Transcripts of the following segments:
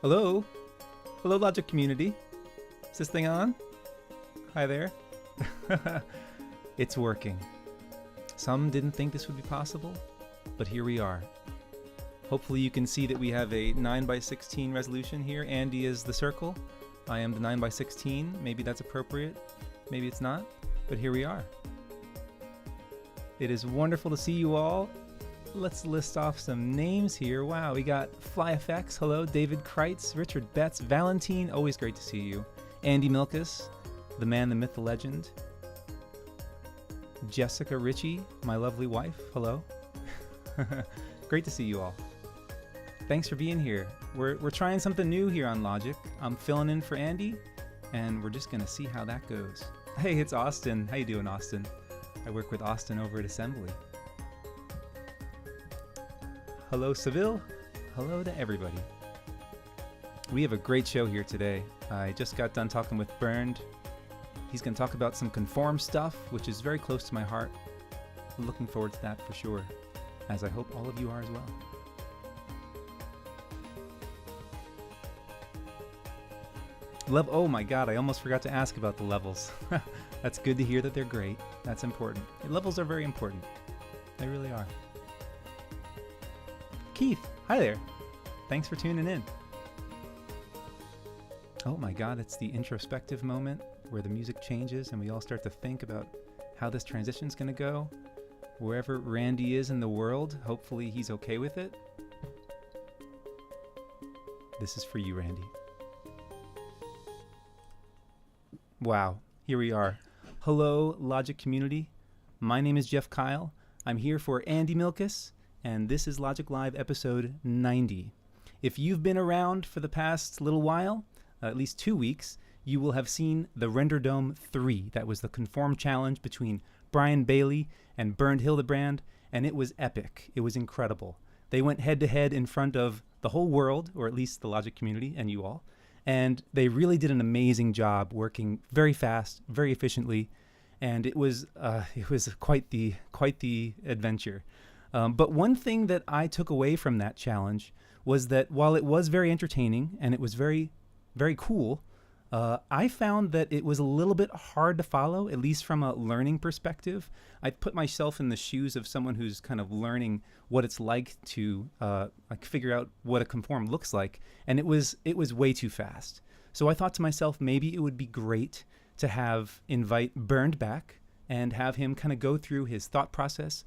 Hello? Hello, Logic community. Is this thing on? Hi there. It's working. Some didn't think this would be possible, but here we are. Hopefully you can see that we have a 9:16 resolution here. Andy is the circle. I am the 9:16. Maybe that's appropriate. Maybe it's not, but here we are. It is wonderful to see you all. Let's list off some names here. Wow, we got Fly FX. Hello, David Kreitz, Richard Betts, Valentine. Always great to see you. Andy Milkus, the man, the myth, the legend. Jessica Ritchie, my lovely wife. Hello. Great to see you all. Thanks for being here. We're trying something new here on Logic. I'm filling in for Andy, and we're just gonna see how that goes. Hey, it's Austin. How you doing, Austin? I work with Austin over at Assembly. Hello, Seville. Hello to everybody. We have a great show here today. I just got done talking with Bernd. He's going to talk about some conform stuff, which is very close to my heart. I'm looking forward to that for sure, as I hope all of you are as well. Oh my god, I almost forgot to ask about the levels. That's good to hear that they're great. That's important. Levels are very important. They really are. Keith, hi there. Thanks for tuning in. Oh my god, it's the introspective moment where the music changes and we all start to think about how this transition's gonna go. Wherever Randy is in the world, hopefully he's okay with it. This is for you, Randy. Wow, here we are. Hello, Logic community. My name is Jeff Kyle. I'm here for Andy Milkus, and this is Logic Live episode 90. If you've been around for the past little while, at least 2 weeks, you will have seen the Renderdome 3. That was the conform challenge between Brian Bailey and Bernd Hildebrandt, and it was epic. It was incredible. They went head-to-head in front of the whole world, or at least the Logic community and you all, and they really did an amazing job working very fast, very efficiently, and it was quite the adventure. But one thing that I took away from that challenge was that while it was very entertaining and it was very, very cool, I found that it was a little bit hard to follow, at least from a learning perspective. I put myself in the shoes of someone who's kind of learning what it's like to figure out what a conform looks like, and it was way too fast. So I thought to myself, maybe it would be great to invite Bernd back and have him kind of go through his thought process,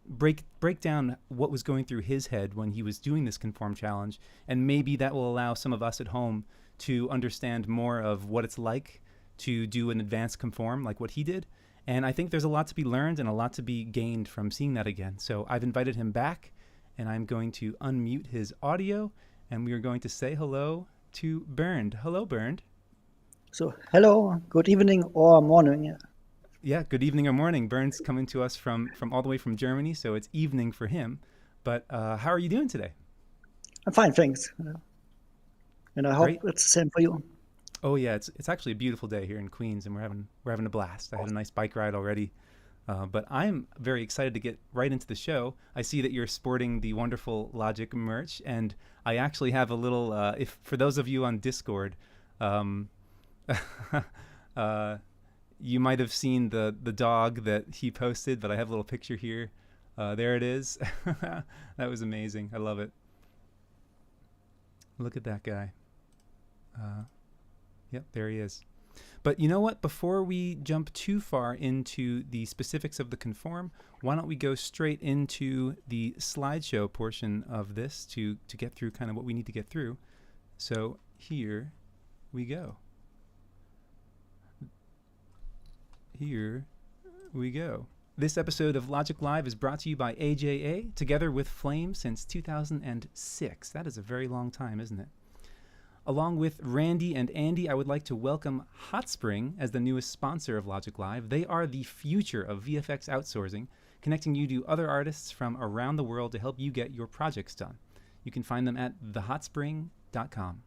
break down what was going through his head when he was doing this conform challenge, and maybe that will allow some of us at home to understand more of what it's like to do an advanced conform like what he did. And I think there's a lot to be learned and a lot to be gained from seeing that again. So I've invited him back, and I'm going to unmute his audio, and we are going to say hello to Bernd. Hello, Bernd. So hello, good evening or morning. Yeah, good evening or morning. Bernd's coming to us from all the way from Germany, so it's evening for him. But how are you doing today? I'm fine, thanks. And I hope Great. it's the same for you. Oh yeah, it's actually a beautiful day here in Queens, and we're having a blast. I had a nice bike ride already, but I'm very excited to get right into the show. I see that you're sporting the wonderful Logic merch, and I actually have a little. If for those of you on Discord, you might have seen the dog that he posted, but I have a little picture here. There it is. That was amazing. I love it. Look at that guy. Yep, there he is. But you know what? Before we jump too far into the specifics of the conform, why don't we go straight into the slideshow portion of this to get through kind of what we need to get through. So here we go. Here we go. This episode of Logic Live is brought to you by AJA, together with Flame since 2006. That is a very long time, isn't it? Along with Randy and Andy, I would like to welcome Hotspring as the newest sponsor of Logic Live. They are the future of VFX outsourcing, connecting you to other artists from around the world to help you get your projects done. You can find them at thehotspring.com.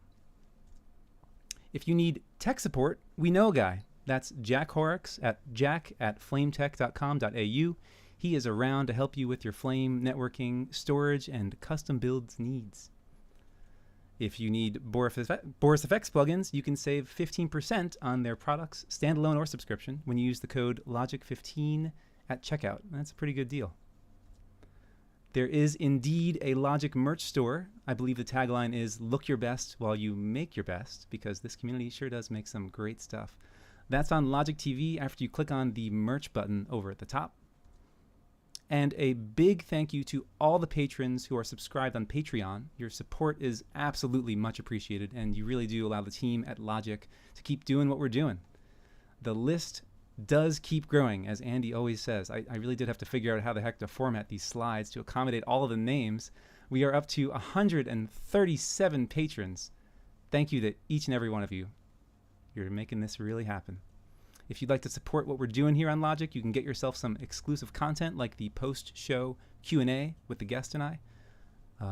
If you need tech support, we know a guy. That's Jack Horrocks at jack@flametech.com.au. He is around to help you with your Flame networking, storage, and custom builds needs. If you need Boris Effects plugins, you can save 15% on their products, standalone or subscription, when you use the code LOGIC15 at checkout. That's a pretty good deal. There is indeed a Logik merch store. I believe the tagline is "Look your best while you make your best," because this community sure does make some great stuff. That's on Logik TV after you click on the merch button over at the top. And a big thank you to all the patrons who are subscribed on Patreon. Your support is absolutely much appreciated, and you really do allow the team at Logik to keep doing what we're doing. The list does keep growing, as Andy always says. I really did have to figure out how the heck to format these slides to accommodate all of the names. We are up to 137 patrons. Thank you to each and every one of you. You're making this really happen. If you'd like to support what we're doing here on Logik, you can get yourself some exclusive content like the post-show Q&A with the guest and I.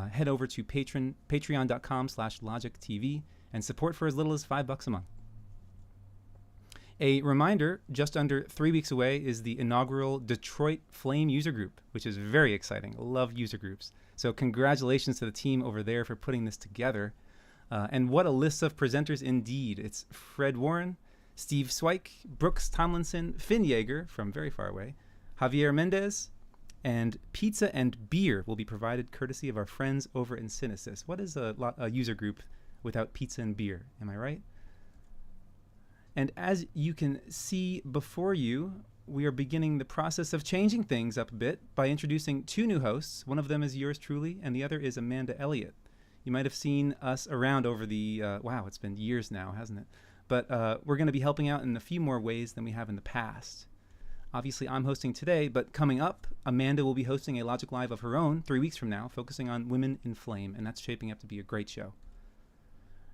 Head over to patreon.com/LogikTV and support for as little as $5 a month. A reminder, just under 3 weeks away is the inaugural Detroit Flame user group, which is very exciting. Love user groups. So congratulations to the team over there for putting this together. And what a list of presenters indeed. It's Fred Warren, Steve Swike, Brooks Tomlinson, Finn Yeager from very far away, Javier Mendez, and pizza and beer will be provided courtesy of our friends over in Synesys. What is a user group without pizza and beer? Am I right? And as you can see before you, we are beginning the process of changing things up a bit by introducing 2 new hosts. One of them is yours truly, and the other is Amanda Elliott. You might have seen us around over the, wow, it's been years now, hasn't it? But we're going to be helping out in a few more ways than we have in the past. Obviously, I'm hosting today, but coming up, Amanda will be hosting a Logik Live of her own 3 weeks from now, focusing on women in flame, and that's shaping up to be a great show.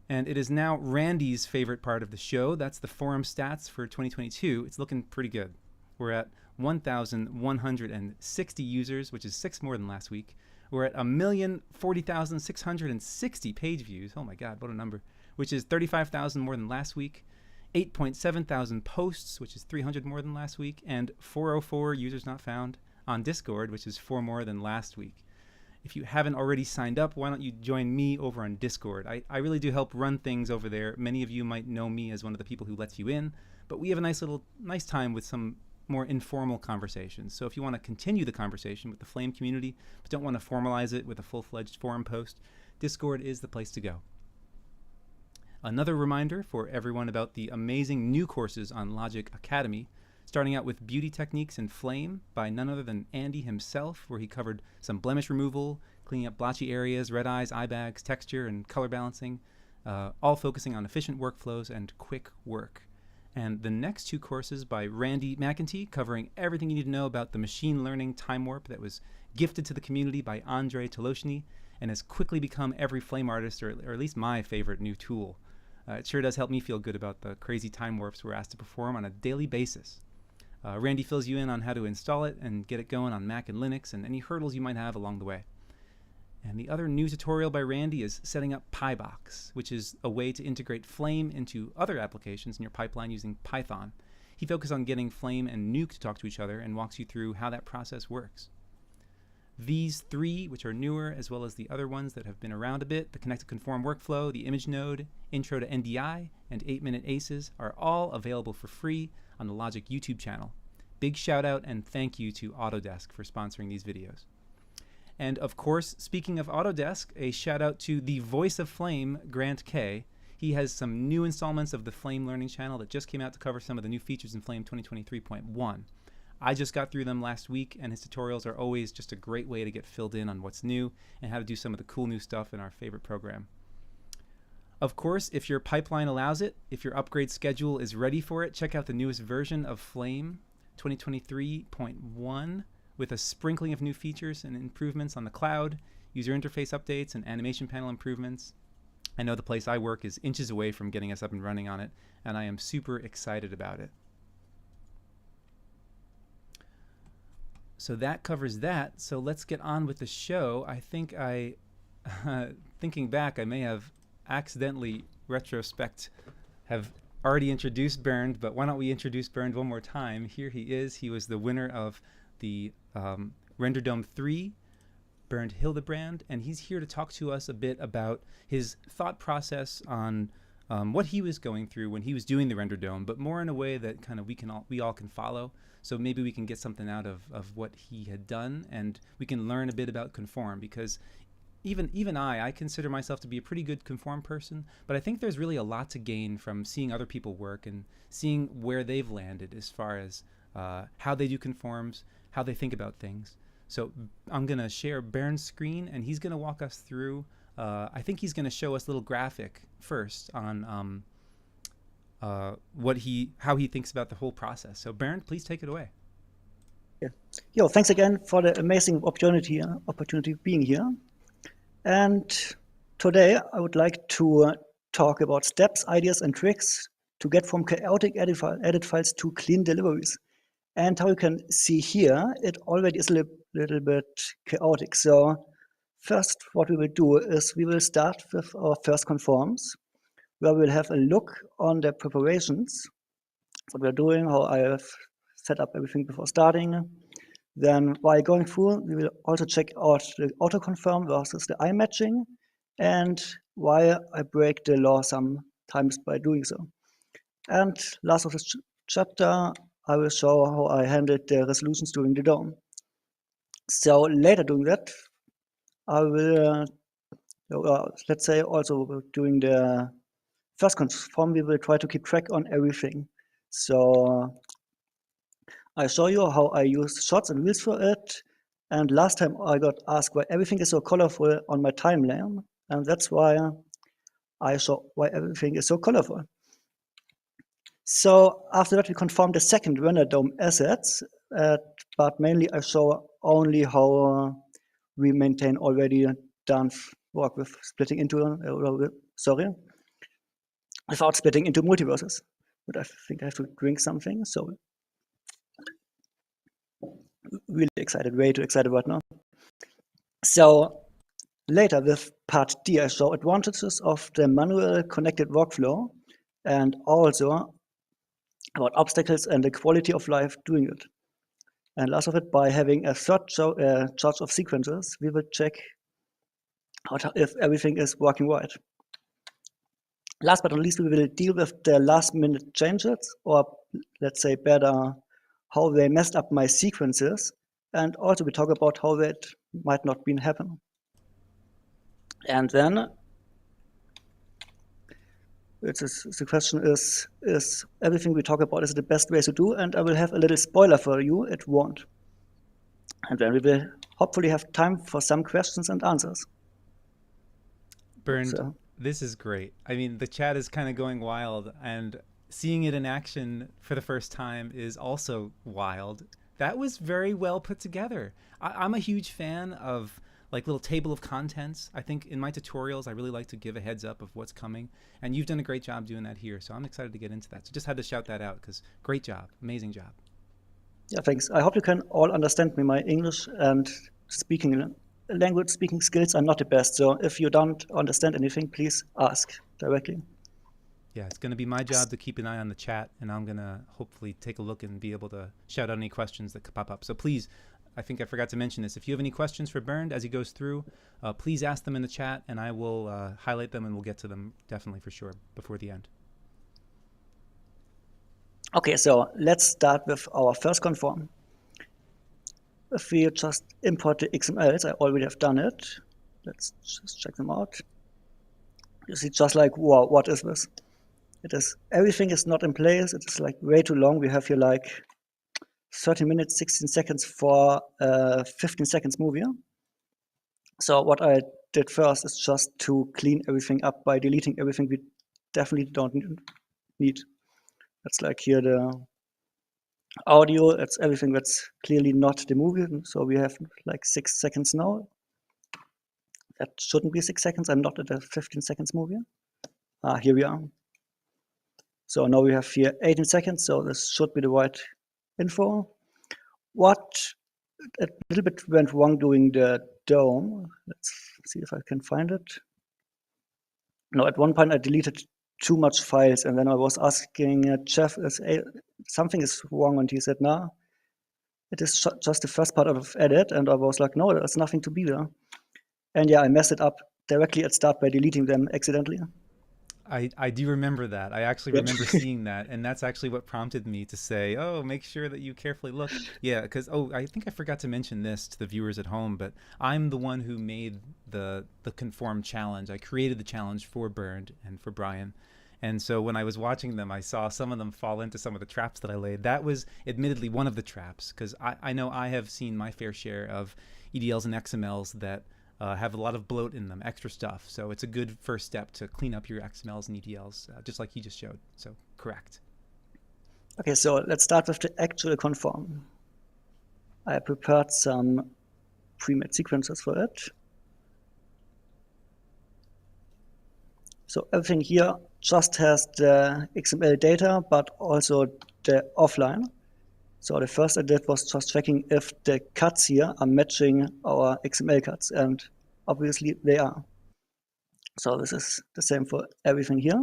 And it is now Randy's favorite part of the show. That's the forum stats for 2022. It's looking pretty good. We're at 1,160 users, which is 6 more than last week. We're at 1,040,660 page views. Oh my God, what a number. Which is 35,000 more than last week. 8.7 thousand posts, which is 300 more than last week. And 404 users not found on Discord, which is 4 more than last week. If you haven't already signed up, why don't you join me over on Discord? I really do help run things over there. Many of you might know me as one of the people who lets you in, but we have a nice time with some more informal conversations. So if you want to continue the conversation with the Flame community, but don't want to formalize it with a full-fledged forum post, Discord is the place to go. Another reminder for everyone about the amazing new courses on Logik Academy, starting out with Beauty Techniques in Flame by none other than Andy himself, where he covered some blemish removal, cleaning up blotchy areas, red eyes, eye bags, texture, and color balancing, all focusing on efficient workflows and quick work. And the next 2 courses by Randy McEntee, covering everything you need to know about the machine learning time warp that was gifted to the community by Andrei Toloshny and has quickly become every Flame artist, or at least my favorite new tool. It sure does help me feel good about the crazy time warps we're asked to perform on a daily basis. Randy fills you in on how to install it and get it going on Mac and Linux and any hurdles you might have along the way. And the other new tutorial by Randy is setting up PyBox, which is a way to integrate Flame into other applications in your pipeline using Python. He focuses on getting Flame and Nuke to talk to each other and walks you through how that process works. These 3, which are newer, as well as the other ones that have been around a bit, the Connect to Conform workflow, the image node, Intro to NDI, and 8-minute ACEs, are all available for free on the Logik YouTube channel. Big shout out and thank you to Autodesk for sponsoring these videos. And of course, speaking of Autodesk, a shout out to the voice of Flame, Grant K. He has some new installments of the Flame Learning channel that just came out to cover some of the new features in Flame 2023.1. I just got through them last week, and his tutorials are always just a great way to get filled in on what's new and how to do some of the cool new stuff in our favorite program. Of course, if your pipeline allows it, if your upgrade schedule is ready for it, check out the newest version of Flame 2023.1 with a sprinkling of new features and improvements on the cloud, user interface updates, and animation panel improvements. I know the place I work is inches away from getting us up and running on it, and I am super excited about it. So that covers that. So let's get on with the show. I think thinking back, I may have accidentally have already introduced Bernd, but why don't we introduce Bernd one more time? Here he is. He was the winner of the Renderdome 3 Bernd Hildebrandt, and he's here to talk to us a bit about his thought process on what he was going through when he was doing the Renderdome, but more in a way that kind of we all can follow. So maybe we can get something out of what he had done, and we can learn a bit about conform, because even I consider myself to be a pretty good conform person, but I think there's really a lot to gain from seeing other people work and seeing where they've landed as far as how they do conforms, how they think about things. So I'm going to share Bernd's screen, and he's going to walk us through. I think he's going to show us a little graphic first on how he thinks about the whole process. So Bernd, please take it away. Yeah. Yo, thanks again for the amazing opportunity being here. And today I would like to talk about steps, ideas, and tricks to get from chaotic edit files to clean deliveries. And how you can see here, it already is a little bit chaotic. So first, what we will do is we will start with our first conforms, where we'll have a look on the preparations, what we're doing, how I have set up everything before starting. Then while going through, we will also check out the auto-confirm versus the eye matching, and why I break the law sometimes by doing so. And last of this chapter, I will show how I handled the resolutions during the dome. So later doing that, I will, let's say also during the first conform, we will try to keep track on everything. So I show you how I use shots and wheels for it. And last time I got asked why everything is so colorful on my timeline. And that's why I show why everything is so colorful. So after that, we confirm the second Renderdome assets, but mainly I show only how we maintain already done work with splitting into, without splitting into multiverses. But I think I have to drink something, so really excited, way too excited right now. So later with part D, I show advantages of the manual connected workflow and also about obstacles and the quality of life doing it. And last of it, by having a third charge of sequences, we will check if everything is working right. Last but not least, we will deal with the last minute changes, or let's say better, how they messed up my sequences. And also we talk about how that might not been happen. And then the question is everything we talk about is the best way to do? And I will have a little spoiler for you, it won't. And then we will hopefully have time for some questions and answers. Bernd, this is great. I mean, the chat is kind of going wild, and seeing it in action for the first time is also wild. That was very well put together. I'm a huge fan of like little table of contents. I think in my tutorials, I really like to give a heads up of what's coming, and you've done a great job doing that here. So I'm excited to get into that. So just had to shout that out because great job, amazing job. Yeah, thanks. I hope you can all understand me. My English and language speaking skills are not the best. So if you don't understand anything, please ask directly. Yeah, it's going to be my job to keep an eye on the chat, and I'm going to hopefully take a look and be able to shout out any questions that could pop up. So please, I think I forgot to mention this. If you have any questions for Bernd as he goes through, please ask them in the chat, and I will highlight them, and we'll get to them definitely for sure before the end. Okay, so let's start with our first conform. If we just import the XMLs, I already have done it. Let's just check them out. You see just like, wow, what is this? Everything is not in place. It is like way too long. We have here like 30 minutes, 16 seconds for 15 seconds movie. So what I did first is just to clean everything up by deleting everything we definitely don't need. That's like here the audio, it's everything that's clearly not the movie. So we have like 6 seconds now. That shouldn't be 6 seconds. I'm not at a 15 seconds movie. Here we are. So now we have here 18 seconds. So this should be the right info. What a little bit went wrong during the dome. Let's see if I can find it. No, at one point I deleted too much files, and then I was asking Jeff, something is wrong, and he said, no, it is just the first part of edit, and I was like, no, there's nothing to be there. And yeah, I messed it up directly at start by deleting them accidentally. I do remember that. I actually Yep. remember seeing that, and that's actually what prompted me to say, "Oh, make sure that you carefully look." Yeah, because I think I forgot to mention this to the viewers at home, but I'm the one who made the conform challenge. I created the challenge for Bernd and for Brian, and so when I was watching them, I saw some of them fall into some of the traps that I laid. That was admittedly one of the traps, because I know I have seen my fair share of EDLs and XMLs that have a lot of bloat in them, extra stuff. So it's a good first step to clean up your XMLs and ETLs, just like he just showed. So correct. Okay, so let's start with the actual conform. I prepared some pre-made sequences for it. So everything here just has the XML data, but also the offline. So the first I did was just checking if the cuts here are matching our XML cuts, and obviously they are. So this is the same for everything here.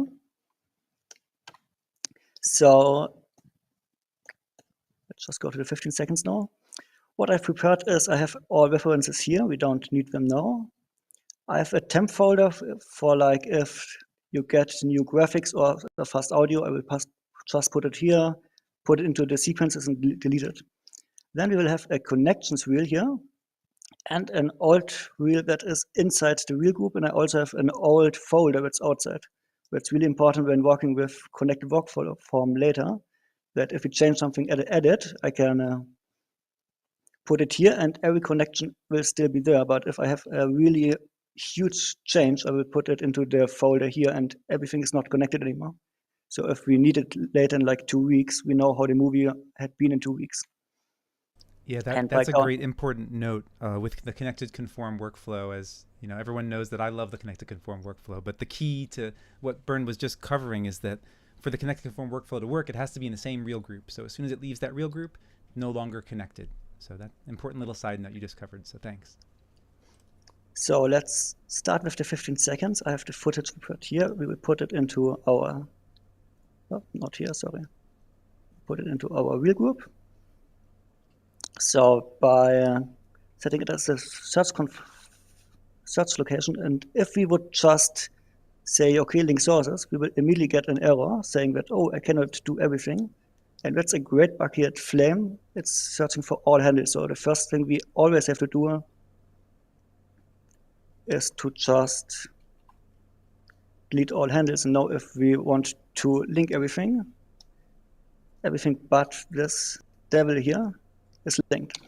So let's just go to the 15 seconds now. What I've prepared is I have all references here. We don't need them now. I have a temp folder for like if you get new graphics or the fast audio, I will just put it here, put it into the sequences and delete it. Then we will have a connections wheel here and an old wheel that is inside the wheel group. And I also have an old folder that's outside. That's really important when working with connected workflow form later, that if we change something at the edit, I can put it here and every connection will still be there. But if I have a really huge change, I will put it into the folder here and everything is not connected anymore. So if we need it later in like 2 weeks, we know how the movie had been in 2 weeks. Yeah, And that's a great important note with the connected conform workflow. As you know, everyone knows that I love the connected conform workflow, but the key to what Bernd was just covering is that for the connected conform workflow to work, it has to be in the same real group. So as soon as it leaves that real group, no longer connected. So that important little side note you just covered. So thanks. So let's start with the 15 seconds. I have the footage prepared here. We will put it into our, oh, not here, sorry. Put it into our real group. So by setting it as a search location, and if we would just say, okay, link sources, we will immediately get an error saying that, oh, I cannot do everything. And that's a great bug here at Flame. It's searching for all handles. So the first thing we always have to do is to just delete all handles. And now if we want to link everything but this devil here is linked.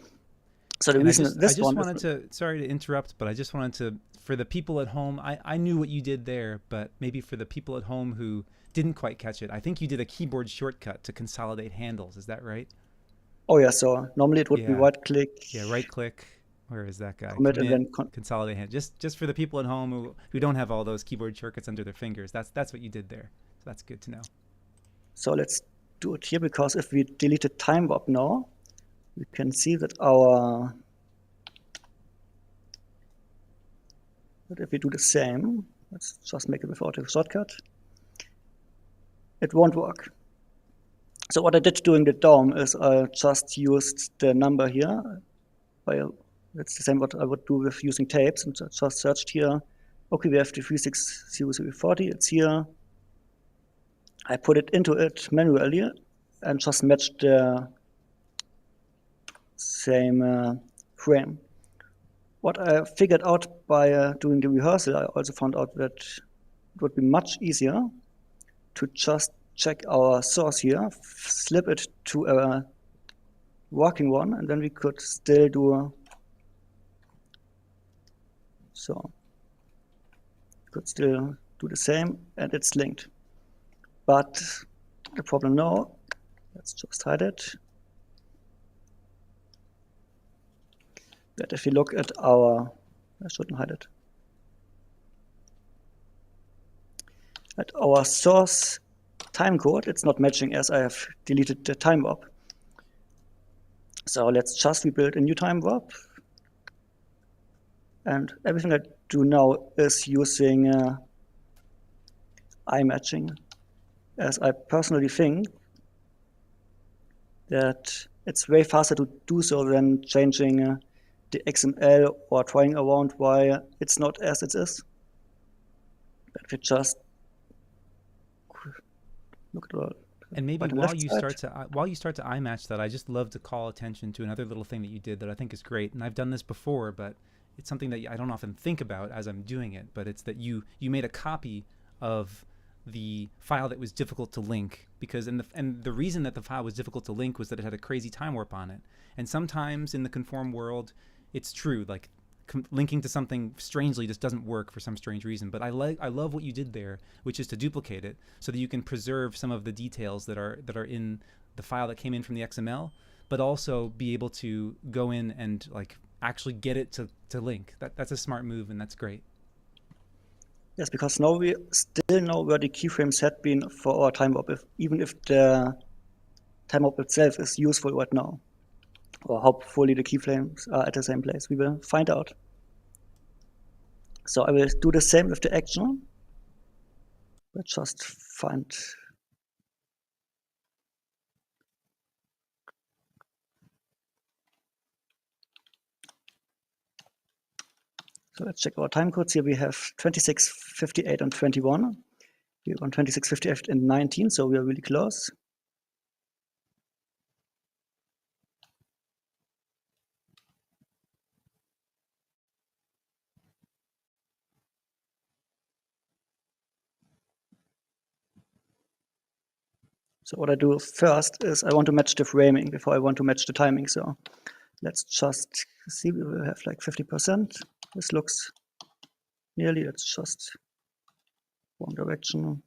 So the And reason I just wanted to, sorry to interrupt, but I just wanted to, for the people at home, I knew what you did there, but maybe for the people at home who didn't quite catch it, I think you did a keyboard shortcut to consolidate handles. Is that right? Oh yeah, so normally it would be right click. Yeah, right click. Where is that guy? Commit and then consolidate hand. Just for the people at home who don't have all those keyboard shortcuts under their fingers. That's what you did there. So that's good to know. So let's do it here, because if we deleted time warp now, we can see that our, but if we do the same, let's just make it without a shortcut, it won't work. So what I did during the DOM is I just used the number here. That's the same what I would do with using tapes, and just searched here. Okay, we have the 360040, it's here. I put it into it manually and just matched the same frame. What I figured out by doing the rehearsal, I also found out that it would be much easier to just check our source here, slip it to a working one, and then we could still do, so we could still do the same, and it's linked. But the problem now, let's just hide it, that if you look at our, I shouldn't hide it, at our source timecode, it's not matching as I have deleted the time warp. So let's just rebuild a new time warp. And everything I do now is using eye matching, as I personally think that it's way faster to do so than changing the XML or trying around why it's not as it is. But we just look at all. And maybe Right on the while left you side. start to iMatch that, I just love to call attention to another little thing that you did that I think is great. And I've done this before, but it's something that I don't often think about as I'm doing it. But it's that you made a copy of the file that was difficult to link, because and the reason that the file was difficult to link was that it had a crazy time warp on it. And sometimes in the conform world, it's true, like linking to something strangely just doesn't work for some strange reason. But I love what you did there, which is to duplicate it so that you can preserve some of the details that are in the file that came in from the XML, but also be able to go in and like actually get it to link. That's a smart move, and that's great. Yes, because now we still know where the keyframes had been for our time warp, even if the time warp itself is useful right now. Or hopefully the keyframes are at the same place. We will find out. So I will do the same with the action. We'll just find. So let's check our time codes. Here we have 26, 58, and 21. We're on 26, 58, and 19, so we are really close. So what I do first is I want to match the framing before I want to match the timing. So let's just see, we will have like 50%. This looks nearly, it's just one direction.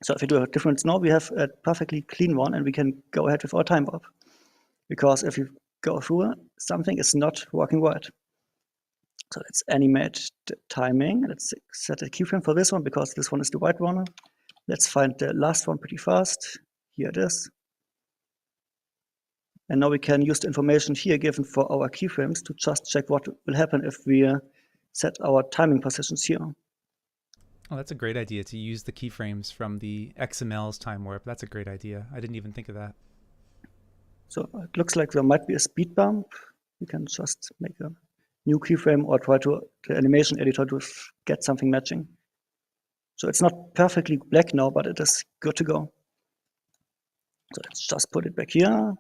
So if we do a difference now, we have a perfectly clean one and we can go ahead with our time warp. Because if you go through, something is not working right. So let's animate the timing. Let's set a keyframe for this one because this one is the right one. Let's find the last one pretty fast. Here it is. And now we can use the information here given for our keyframes to just check what will happen if we set our timing positions here. Oh, that's a great idea to use the keyframes from the XML's time warp. That's a great idea. I didn't even think of that. So it looks like there might be a speed bump. We can just make a new keyframe or try to the animation editor to get something matching. So it's not perfectly black now, but it is good to go. So let's just put it back here.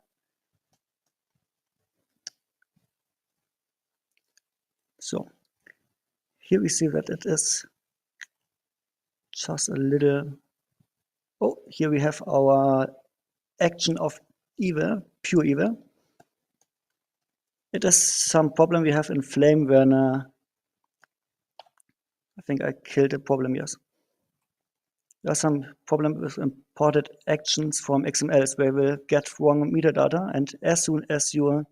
So here we see that it is just a little. Oh, here we have our action of evil, pure evil. It is some problem we have in Flame when I think I killed a problem, yes. There's some problem with imported actions from XMLs where we get wrong metadata, and as soon as you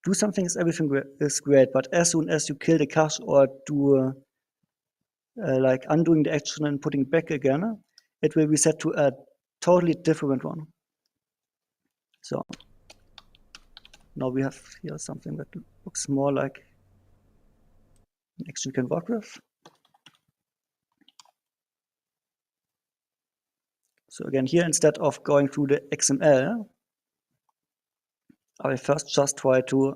do something, everything is great, but as soon as you kill the cache or do like undoing the action and putting back again, it will be set to a totally different one. So now we have here something that looks more like an action you can work with. So again, here instead of going through the XML, I will first just try to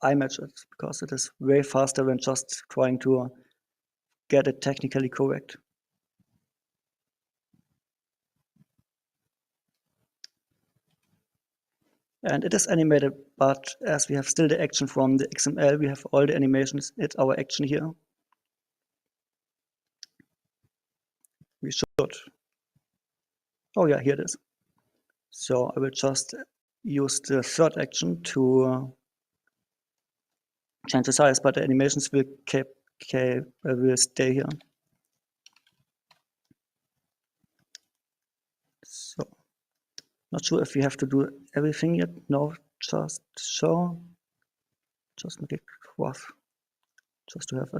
iMatch it because it is way faster than just trying to get it technically correct. And it is animated, but as we have still the action from the XML, we have all the animations at our action here. We should. Oh yeah, here it is. So I will just use the third action to change the size, but the animations will stay here. So not sure if we have to do everything yet. No, just show. Just make it rough. Just to have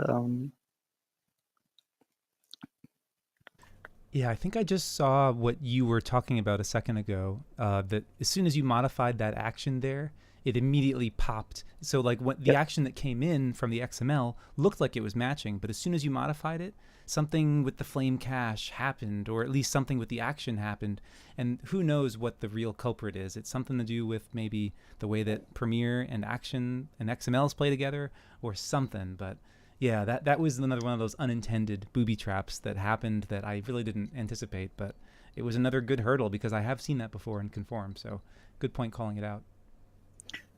Yeah, I think I just saw what you were talking about a second ago, that as soon as you modified that action there, it immediately popped. So like what the action that came in from the XML looked like it was matching, but as soon as you modified it, something with the flame cache happened, or at least something with the action happened. And who knows what the real culprit is. It's something to do with maybe the way that Premiere and Action and XMLs play together or something. But yeah, that was another one of those unintended booby traps that happened that I really didn't anticipate. But it was another good hurdle because I have seen that before in Conform. So good point calling it out.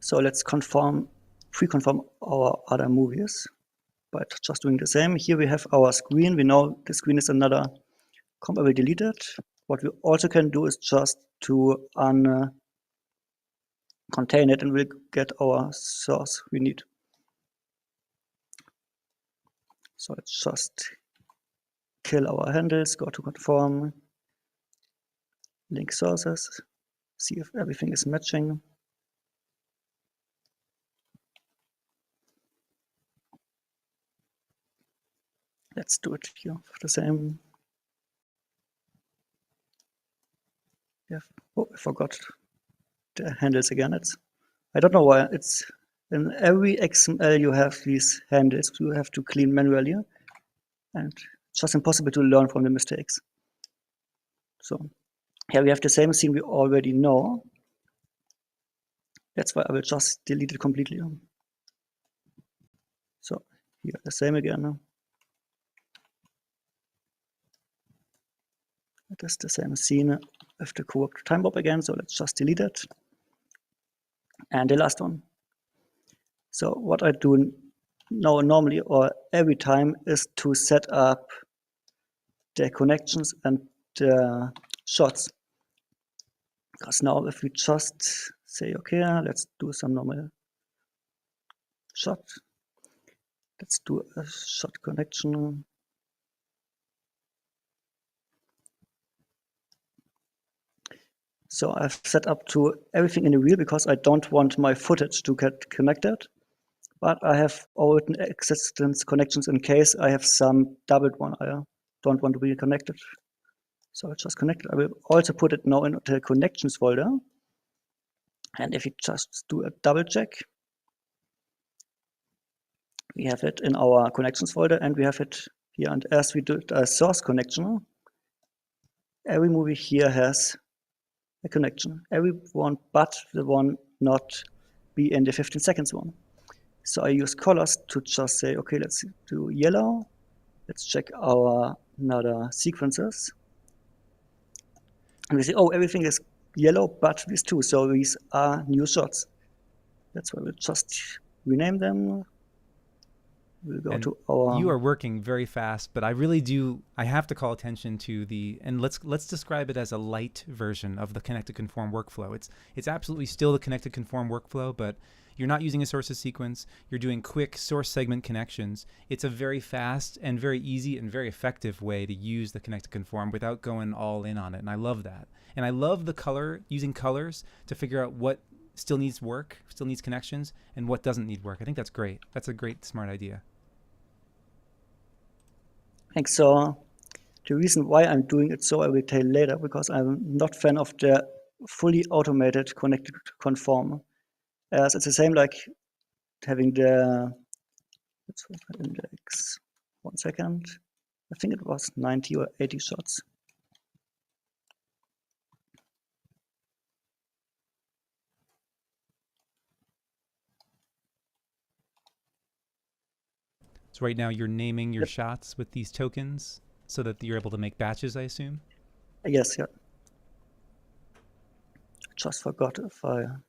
So let's pre-conform our other movies by just doing the same. Here we have our screen. We know the screen is another comp I will delete it. What we also can do is just to contain it, and we'll get our source we need. So let's just kill our handles, go to conform, link sources, see if everything is matching. Let's do it here for the same. Yeah. Oh, I forgot the handles again. I don't know why it's in every XML you have these handles you have to clean manually, and it's just impossible to learn from the mistakes. So here we have the same scene we already know. That's why I will just delete it completely. So here the same again. It is the same scene with the correct time warp again, so let's just delete it. And the last one. So what I do now normally or every time is to set up the connections and the shots. Because now if we just say, okay, let's do some normal shot. Let's do a shot connection. So I've set up to everything in the wheel because I don't want my footage to get connected. But I have all written existence connections in case I have some doubled one I don't want to be connected. So I just connect it. I will also put it now in the connections folder. And if you just do a double check, we have it in our connections folder and we have it here. And as we did a source connection, every movie here has a connection. Every one but the one not be in the 15 seconds one. So I use colors to just say, okay, let's do yellow. Let's check our another sequences. And we say, oh, everything is yellow but these two. So these are new shots. That's why we'll just rename them. We'll go to our... You are working very fast, but I really do, I have to call attention to and let's describe it as a light version of the connected conform workflow. It's absolutely still the connected conform workflow, but you're not using a sources sequence. You're doing quick source segment connections. It's a very fast and very easy and very effective way to use the connected conform without going all in on it. And I love that. And I love using colors to figure out what still needs work, still needs connections, and what doesn't need work. I think that's great. That's a great, smart idea. Thanks. So the reason why I'm doing it so I will tell later, because I'm not fan of the fully automated connected conform. As it's the same like having the, let's index, 1 second. I think it was 90 or 80 shots. So right now you're naming your shots with these tokens so that you're able to make batches, I assume? Yes, yeah. I just forgot if I'm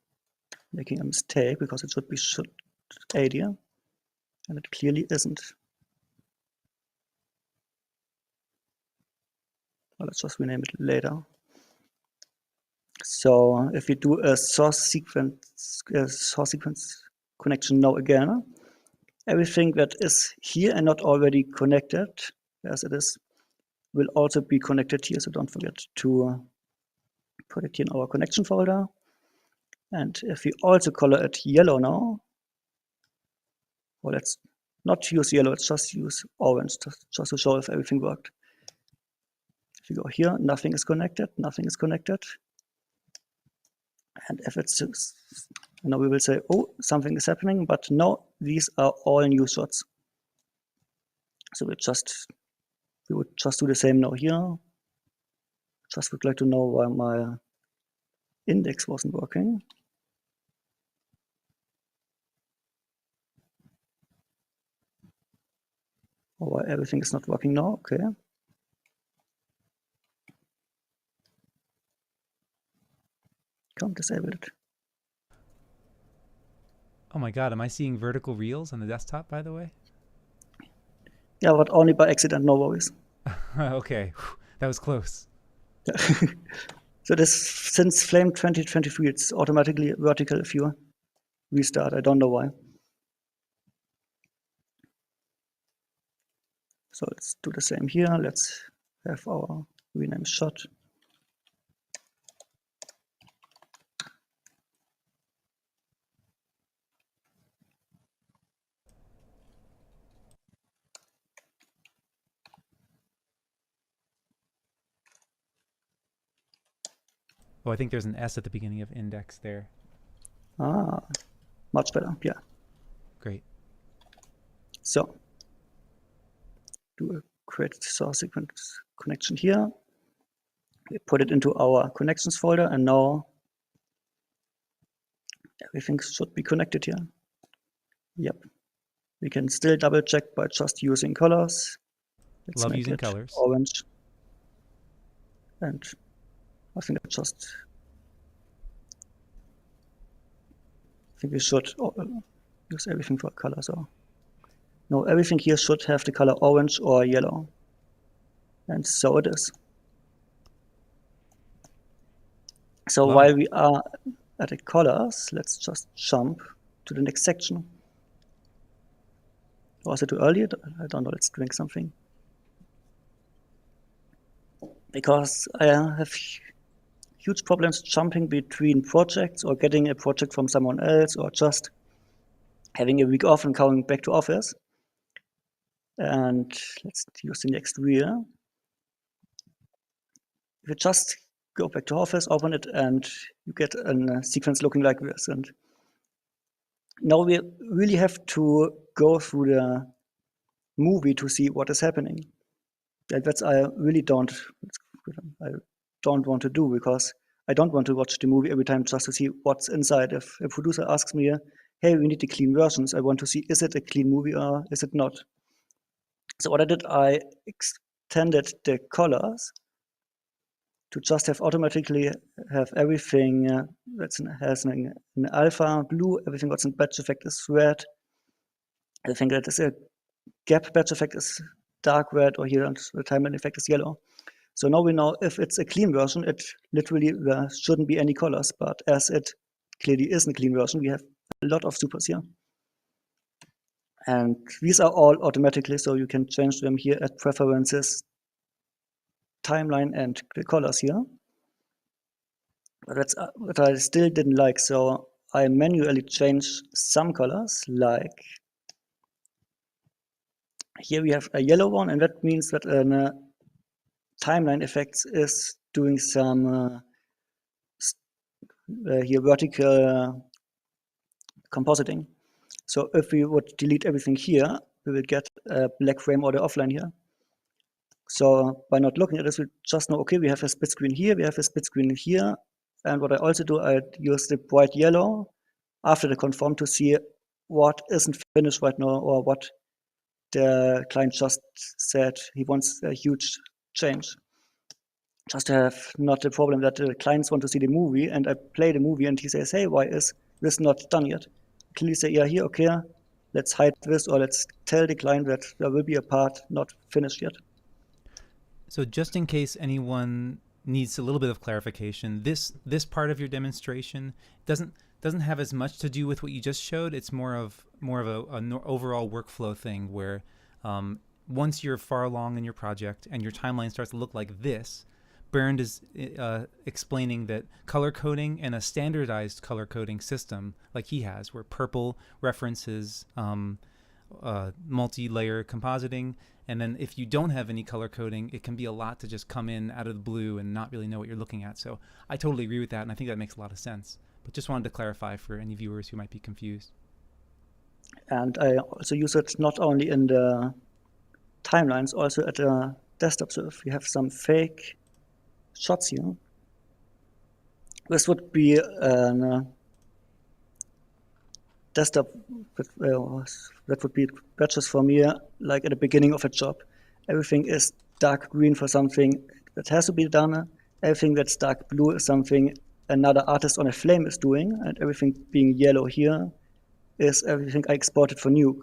making a mistake because it should be 80 and it clearly isn't. Well, let's just rename it later. So if we do a source sequence connection now again, everything that is here and not already connected, as it is, will also be connected here. So don't forget to put it here in our connection folder. And if we also color it yellow now, well, let's not use yellow, let's just use orange, just to show if everything worked. If you go here, nothing is connected, nothing is connected. And if it's, now we will say, oh, something is happening, but no, these are all new shots. So we would just do the same now here. Just would like to know why my index wasn't working. Or why everything is not working now, okay. Can't disable it. Oh my God, am I seeing vertical reels on the desktop, by the way? Yeah, but only by accident, no worries. Okay, that was close. So this, since Flame 2023, it's automatically vertical if you restart. I don't know why. So let's do the same here. Let's have our rename shot. Oh, I think there's an S at the beginning of index there. Ah, much better, yeah. Great. So, do a create source sequence connection here. We put it into our connections folder, and now everything should be connected here. Yep. We can still double check by just using colors. Let's Love make using it colors. orange. And I think we should use everything for color. So no, everything here should have the color orange or yellow. And so it is. So Love while it. we are at the colors, let's just jump to the next section. Was it too early? I don't know, let's drink something. Because I have huge problems jumping between projects or getting a project from someone else or just having a week off and coming back to office. And let's use the next wheel. If you just go back to office, open it, and you get a sequence looking like this. And now we really have to go through the movie to see what is happening. That's I really don't want to do, because I don't want to watch the movie every time just to see what's inside. If a producer asks me, hey, we need the clean versions, I want to see, is it a clean movie or is it not? So what I did, I extended the colors to just have automatically have everything that has an alpha blue, everything that's in batch effect is red, everything that is a gap batch effect is dark red, or here the timeline effect is yellow. So now we know if it's a clean version, it literally there shouldn't be any colors, but as it clearly isn't a clean version, we have a lot of supers here. And these are all automatically, so you can change them here at preferences, timeline, and the colors here. But that's what I still didn't like, so I manually changed some colors, like here we have a yellow one, and that means that timeline effects is doing some here vertical compositing. So if we would delete everything here, we will get a black frame or the offline here. So by not looking at this, we just know, okay, we have a split screen here, we have a split screen here. And what I also do, I use the bright yellow after the conform to see what isn't finished right now, or what the client just said he wants a huge change. Just to have not the problem that the clients want to see the movie and I play the movie and he says, hey, why is this not done yet? Clearly say, yeah, here, okay, let's hide this, or let's tell the client that there will be a part not finished yet. So just in case anyone needs a little bit of clarification, this part of your demonstration doesn't have as much to do with what you just showed. It's more of an overall workflow thing where once you're far along in your project and your timeline starts to look like this, Bernd is explaining that color coding and a standardized color coding system like he has, where purple references multi-layer compositing. And then if you don't have any color coding, it can be a lot to just come in out of the blue and not really know what you're looking at. So I totally agree with that, and I think that makes a lot of sense. But just wanted to clarify for any viewers who might be confused. And I also use it not only in the timelines, also at the desktop. So if you have some fake shots here, this would be a desktop that would be patches for me, like at the beginning of a job. Everything is dark green for something that has to be done. Everything that's dark blue is something another artist on a flame is doing, and everything being yellow here is everything I exported for Nuke.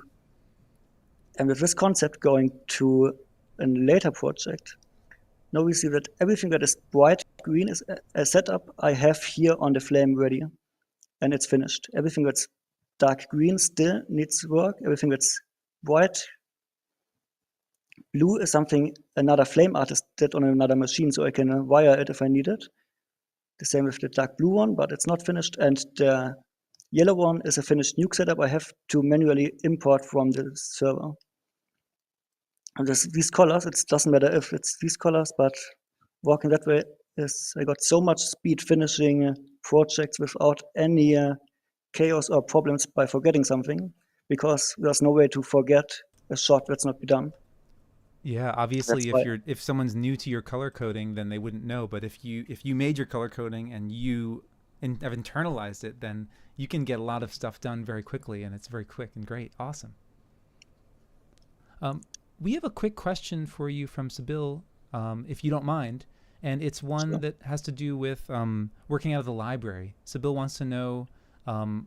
And with this concept going to a later project, now we see that everything that is bright green is a setup I have here on the flame ready, and it's finished. Everything that's dark green still needs work. Everything that's bright blue is something another flame artist did on another machine, so I can wire it if I need it. The same with the dark blue one, but it's not finished. And the yellow one is a finished Nuke setup I have to manually import from the server. And these colors, it doesn't matter if it's these colors, but working that way is, I got so much speed finishing projects without any chaos or problems by forgetting something, because there's no way to forget a shot that's not be done. Yeah, That's obviously, why. if someone's new to your color coding, then they wouldn't know. But if you made your color coding and you have internalized it, then you can get a lot of stuff done very quickly, and it's very quick and great. Awesome. We have a quick question for you from Sybil, if you don't mind, and it's one Sure. that has to do with working out of the library. Sybil wants to know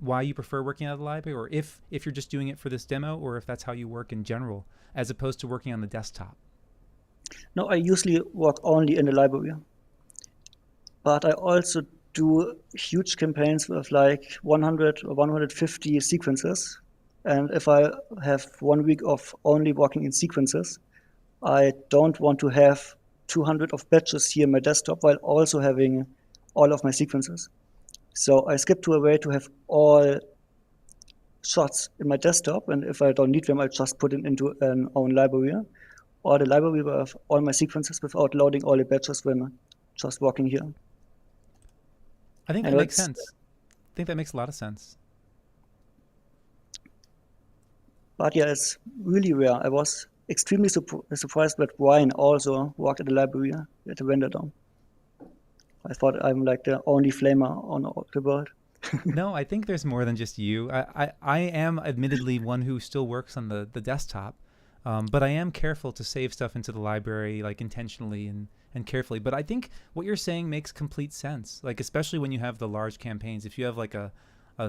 why you prefer working out of the library, or if you're just doing it for this demo, or if that's how you work in general, as opposed to working on the desktop. No, I usually work only in the library, but I also do huge campaigns with like 100 or 150 sequences. And if I have 1 week of only working in sequences, I don't want to have 200 of batches here in my desktop while also having all of my sequences. So I skip to a way to have all shots in my desktop, and if I don't need them, I just put it into an own library, or the library will have all my sequences without loading all the batches when just working here. I think I that know makes it's, sense. I think that makes a lot of sense. but yeah, it's really rare. I was extremely surprised that Brian also worked at the library at the Renderdome. I thought I'm like the only flamer on the world. No, I think there's more than just you. I am admittedly one who still works on the desktop, but I am careful to save stuff into the library, like intentionally and carefully. But I think what you're saying makes complete sense, like especially when you have the large campaigns. If you have like a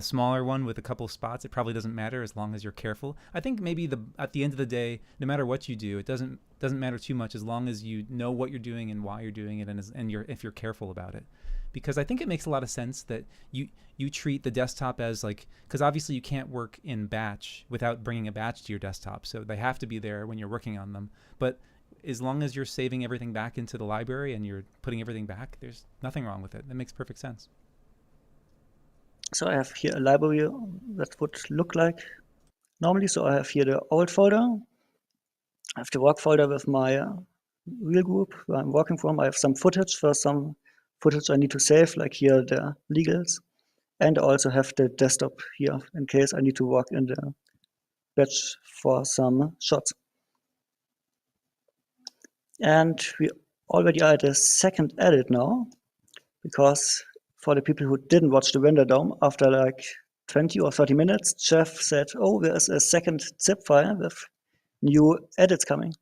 smaller one with a couple spots, it probably doesn't matter as long as you're careful. I think maybe at the end of the day, no matter what you do, it doesn't matter too much as long as you know what you're doing and why you're doing it, and if you're careful about it. Because I think it makes a lot of sense that you treat the desktop as like, because obviously you can't work in batch without bringing a batch to your desktop, so they have to be there when you're working on them. But as long as you're saving everything back into the library and you're putting everything back, there's nothing wrong with it. That makes perfect sense. So I have here a library that would look like normally. So I have here the old folder. I have the work folder with my real group where I'm working from. I have some footage for some footage I need to save, like here the legals. And I also have the desktop here in case I need to work in the batch for some shots. And we already are at the second edit now, because for the people who didn't watch the Renderdome, after like 20 or 30 minutes, Jeff said, oh, there's a second zip file with new edits coming.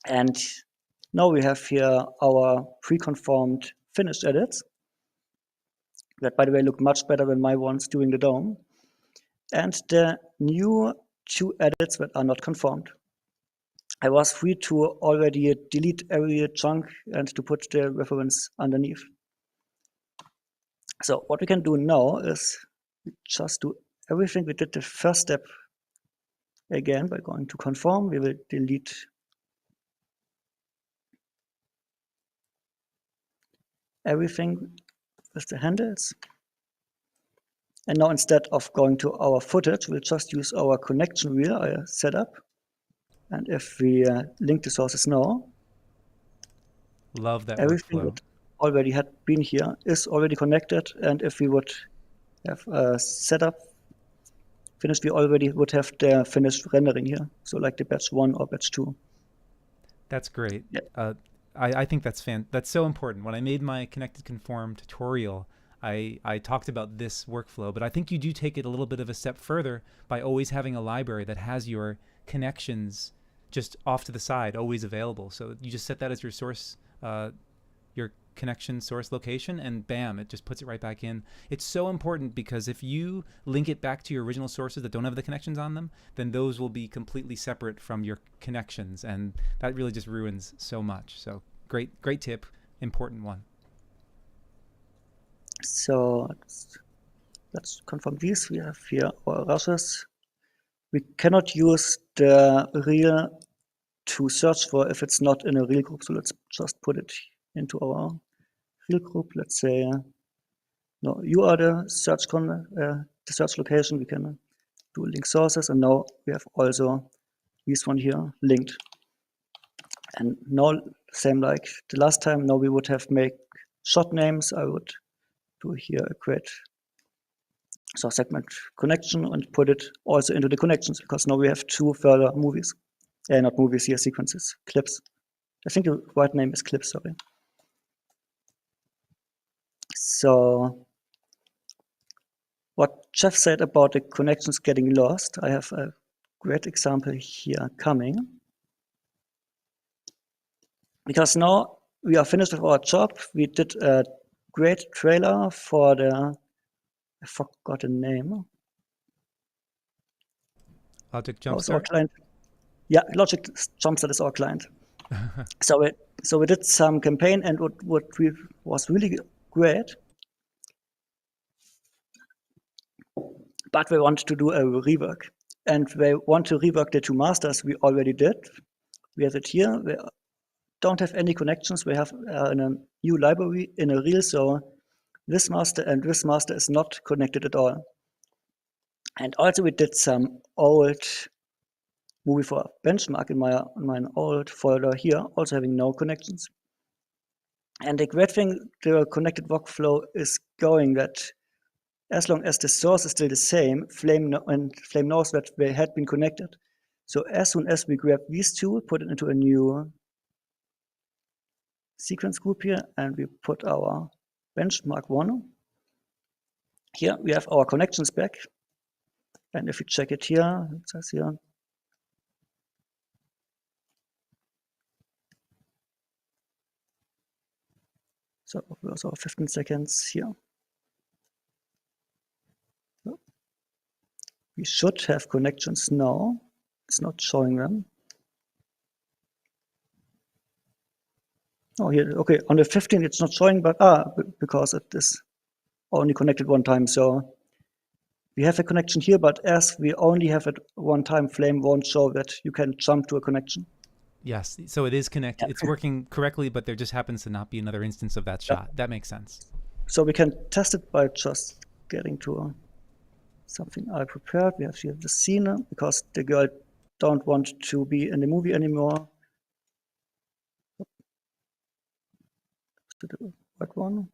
And now we have here our pre-conformed finished edits that, by the way, look much better than my ones doing the dome. And the new 2 edits that are not conformed. I was free to already delete every chunk and to put the reference underneath. So what we can do now is just do everything we did the first step again by going to conform. We will delete everything with the handles. And now instead of going to our footage, we'll just use our connection wheel I set up. And if we link the sources now, Love that everything workflow. that already had been here is already connected. And if we would have setup finished, we already would have the finished rendering here. So like the batch 1 or batch 2. That's great. Yeah. I think that's so important. When I made my Connected Conform tutorial, I talked about this workflow, but I think you do take it a little bit of a step further by always having a library that has your connections just off to the side, always available. So you just set that as your source, your connection source location, and bam, it just puts it right back in. It's so important because if you link it back to your original sources that don't have the connections on them, then those will be completely separate from your connections, and that really just ruins so much. So great tip, important one. So let's confirm these. We have here our rushes. We cannot use the reel to search for if it's not in a reel group. So let's just put it into our reel group. Let's say, no, you are the search location. We can do link sources, and now we have also this one here linked. And now same like the last time. Now we would have make shot names. I would do here a create source segment connection and put it also into the connections, because now we have 2 further movies. Not movies here, sequences, clips. I think the right name is clips, sorry. So what Jeff said about the connections getting lost, I have a great example here coming. Because now we are finished with our job. We did a great trailer for the, I forgot the name. Logic How's our Jumpstart. client? Yeah, Logic Jumpstart is our client. So we did some campaign, and what was really great. But we want to do a rework, and we want to rework the 2 masters we already did. We have it here. We don't have any connections. We have in a new library in a reel, so this master and this master is not connected at all. And also we did some old movie for benchmark in my old folder here, also having no connections. And the great thing, the connected workflow is going that as long as the source is still the same, Flame knows that they had been connected. So as soon as we grab these 2, put it into a new sequence group here, and we put our benchmark 1. Here we have our connections back. And if you check it here, it says here, so also 15 seconds here. So we should have connections now. It's not showing them. Oh, here, okay, on the 15 it's not showing, but because it is only connected one time. So we have a connection here, but as we only have it one time, Flame won't show that you can jump to a connection. Yes, so it is connected. Yeah. It's working correctly, but there just happens to not be another instance of that shot. That makes sense. So we can test it by just getting to something I prepared. We have here the scene, because the girl don't want to be in the movie anymore. The right one.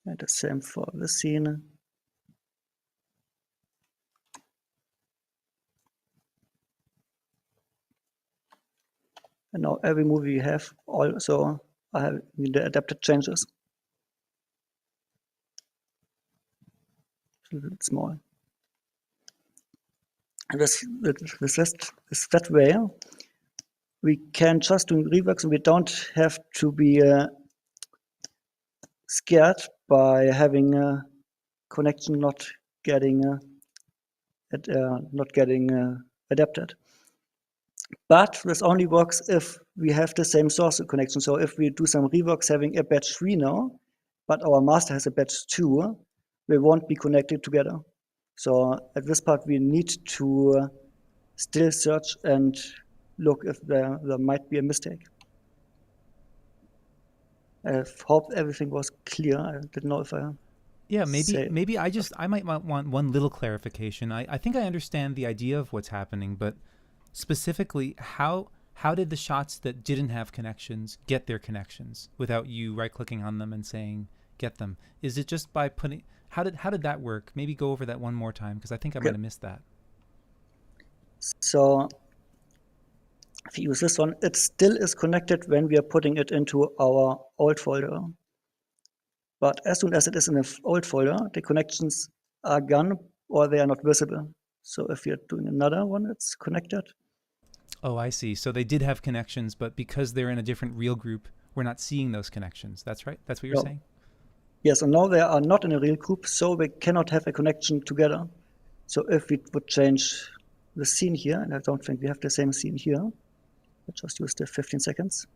And the same for the scene. And now every movie we have also I have the adapted changes. A little bit small. And this that way, we can just do reworks, and we don't have to be scared by having a connection not getting adapted. But this only works if we have the same source connection. So if we do some reworks having a batch 3 now, but our master has a batch 2, they won't be connected together. So at this part, we need to still search and look if there might be a mistake. I hope everything was clear. I didn't know if I Yeah, say. maybe I might want one little clarification. I think I understand the idea of what's happening, but specifically, how did the shots that didn't have connections get their connections without you right clicking on them and saying get them? Is it just by putting how did that work? Maybe go over that one more time because I think I Okay. might have missed that. So if you use this one, it still is connected when we are putting it into our old folder. But as soon as it is in the old folder, the connections are gone or they are not visible. So if you're doing another one, it's connected. Oh, I see. So they did have connections, but because they're in a different real group, we're not seeing those connections. That's right? That's what you're No. saying? Yes, and now they are not in a real group, so we cannot have a connection together. So if we would change the scene here, and I don't think we have the same scene here, let's just use the 15 seconds.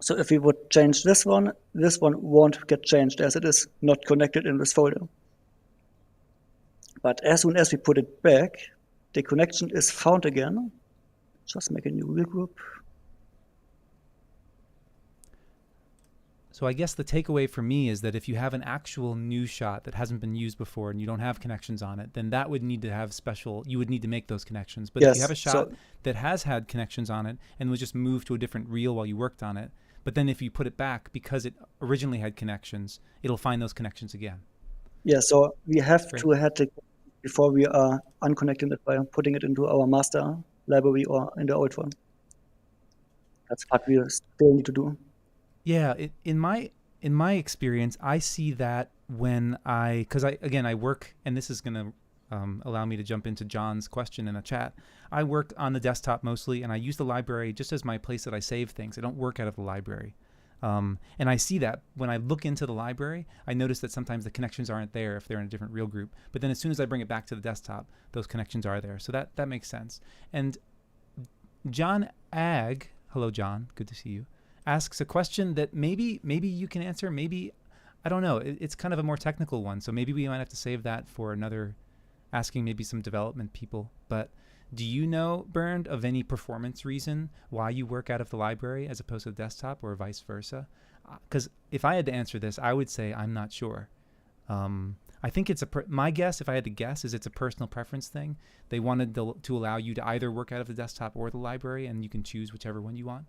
So if we would change this one won't get changed as it is not connected in this folder. But as soon as we put it back, the connection is found again. Just make a new real group. So I guess the takeaway for me is that if you have an actual new shot that hasn't been used before and you don't have connections on it, then that would need to have you would need to make those connections. But if you have a shot that has had connections on it and was just moved to a different reel while you worked on it, but then if you put it back because it originally had connections, it'll find those connections again. Yeah, so we have to have the before we are unconnecting it by putting it into our master library or in the old one. That's what we still need to do. Yeah, in my experience, I see that when because I work, and this is going to allow me to jump into John's question in the chat. I work on the desktop mostly, and I use the library just as my place that I save things. I don't work out of the library. And I see that when I look into the library, I notice that sometimes the connections aren't there if they're in a different real group. But then as soon as I bring it back to the desktop, those connections are there. So that makes sense. And John Ag, hello John, good to see you, asks a question that maybe you can answer. Maybe, I don't know. It's kind of a more technical one. So maybe we might have to save that for another, asking maybe some development people. But do you know, Bernd, of any performance reason why you work out of the library as opposed to the desktop or vice versa? Because if I had to answer this, I would say I'm not sure. I think it's my guess, if I had to guess, is it's a personal preference thing. They wanted to allow you to either work out of the desktop or the library, and you can choose whichever one you want.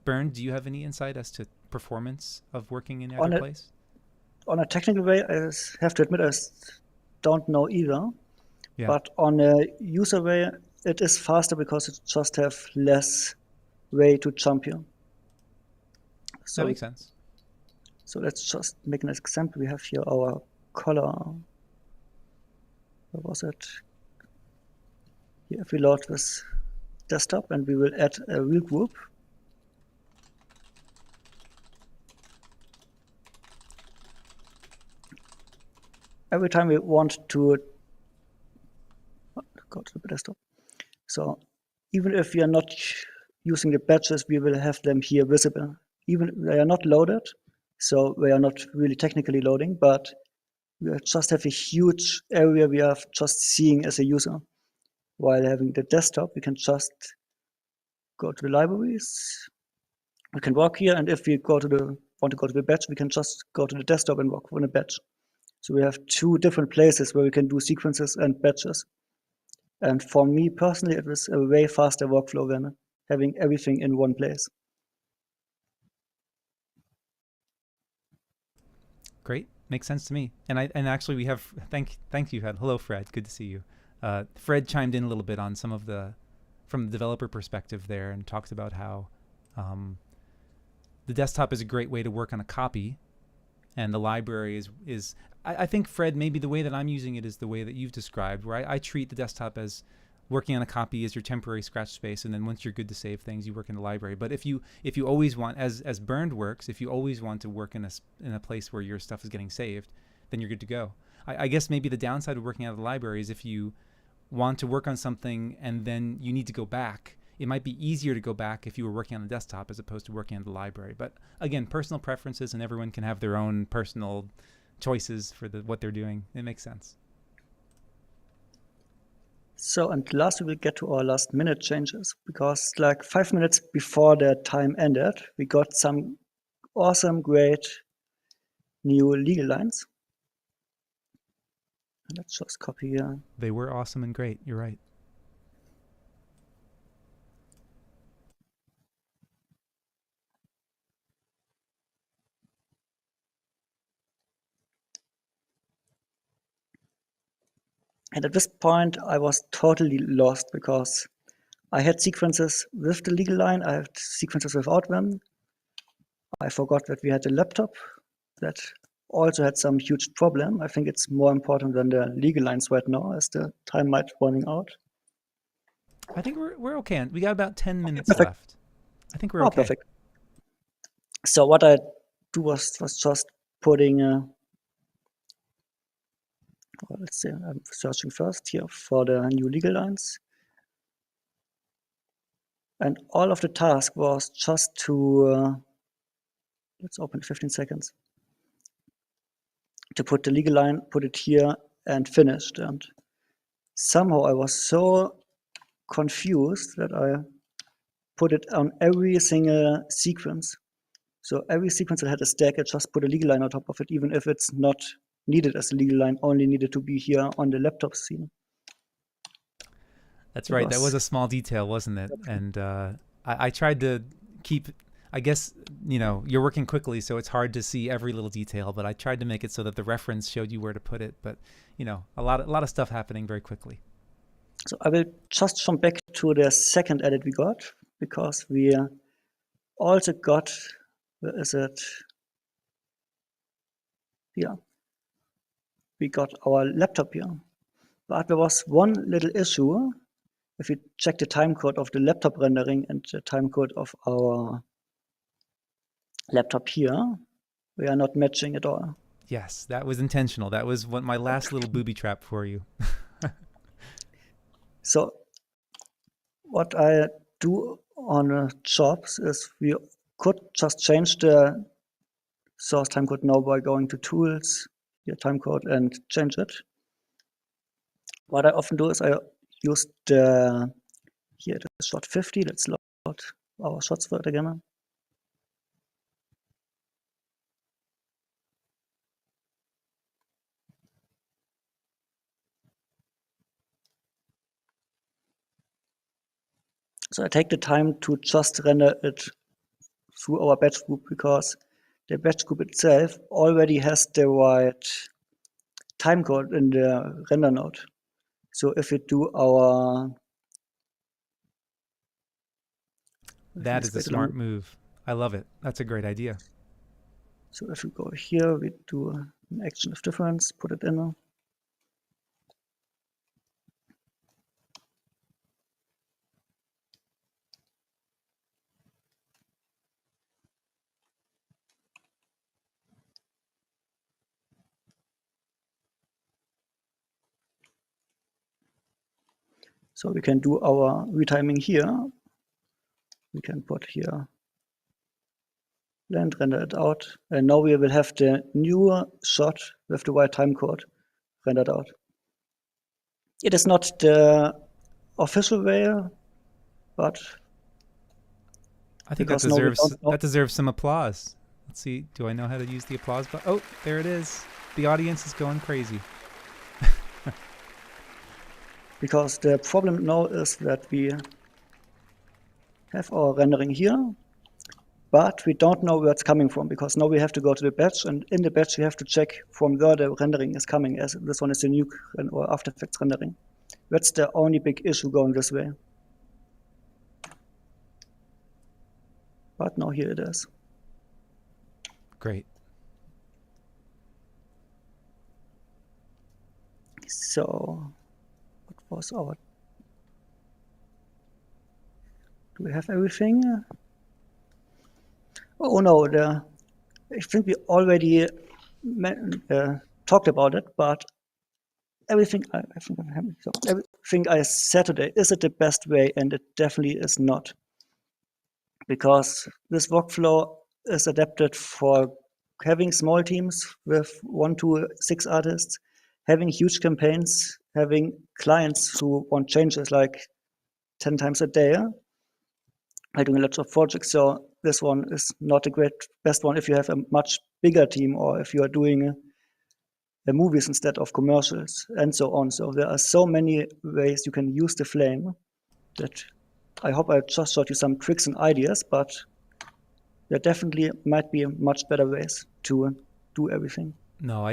Bernd, do you have any insight as to performance of working in either place? On a technical way, I have to admit I don't know either. Yeah. But on a user way, it is faster because it just have less way to jump here. So that makes sense. So let's just make an example. We have here our color. Where was it? Here, if we load this desktop, and we will add a real group. Every time we want to go to the desktop. So even if we are not using the badges, we will have them here visible. Even they are not loaded, so they are not really technically loading, but we just have a huge area we are just seeing as a user. While having the desktop, we can just go to the libraries. We can walk here, and if we want to go to the badge, we can just go to the desktop and walk on a badge. So we have two different places where we can do sequences and badges. And for me personally, it was a way faster workflow than having everything in one place. Great, makes sense to me. And actually we have thank you, Fred. Hello, Fred. Good to see you. Fred chimed in a little bit on some of from the developer perspective there, and talked about how the desktop is a great way to work on a copy, and the library is. I think, Fred, maybe the way that I'm using it is the way that you've described, where I treat the desktop as working on a copy as your temporary scratch space, and then once you're good to save things, you work in the library. But if you always want, as Bernd works, if you always want to work in a place where your stuff is getting saved, then you're good to go. I guess maybe the downside of working out of the library is if you want to work on something and then you need to go back, it might be easier to go back if you were working on the desktop as opposed to working on the library. But again, personal preferences, and everyone can have their own personal choices for what they're doing. It makes sense. So, and last we will get to our last minute changes, because like 5 minutes before the time ended, we got some awesome, great new legal lines. Let's just copy here. They were awesome and great. You're right. And at this point, I was totally lost because I had sequences with the legal line, I had sequences without them. I forgot that we had a laptop that also had some huge problem. I think it's more important than the legal lines right now, as the time might running out. I think we're okay. We got about 10 minutes Perfect. left. I think we're okay. Perfect. So what I do was just putting, well, let's see, I'm searching first here for the new legal lines. And all of the task was just to, let's open 15 seconds, to put the legal line, put it here and finished. And somehow I was so confused that I put it on every single sequence. So every sequence that had a stack, I just put a legal line on top of it, even if it's not needed as a legal line, only needed to be here on the laptop scene. That's right. That was a small detail, wasn't it? And I tried to keep, I guess, you're working quickly, so it's hard to see every little detail, but I tried to make it so that the reference showed you where to put it. But, a lot of stuff happening very quickly. So I will just jump back to the second edit we got, because we also got, where is it? Here. We got our laptop here. But there was one little issue. If you check the timecode of the laptop rendering and the timecode of our laptop here, we are not matching at all. Yes, that was intentional. That was my last little booby trap for you. So what I do on jobs is we could just change the source timecode now by going to Tools, here timecode, and change it. What I often do is I use the, here the shot 50, let's load our shots for it again. So I take the time to just render it through our batch group, because the batch group itself already has the right timecode in the render node. So if we do our... That is a smart move. I love it. That's a great idea. So if we go here, we do an action of difference, put it in. So we can do our retiming here. We can put here blend, render it out. And now we will have the newer shot with the right timecode rendered out. It is not the official way, but I think that deserves some applause. Let's see. Do I know how to use the applause button? Oh, there it is. The audience is going crazy. Because the problem now is that we have our rendering here, but we don't know where it's coming from, because now we have to go to the batch, and in the batch we have to check from where the rendering is coming, as this one is the Nuke or After Effects rendering. That's the only big issue going this way. But now here it is. Great. So what was our... Do we have everything? Oh no, I think we already talked about it, but everything I said today, is it the best way? And it definitely is not. Because this workflow is adapted for having small teams with 1 to 6 artists, having huge campaigns, having clients who want changes like 10 times a day. I'm doing lots of projects, so this one is not the best one if you have a much bigger team or if you are doing movies instead of commercials and so on. So there are so many ways you can use the flame that I hope I just showed you some tricks and ideas, but there definitely might be much better ways to do everything. No,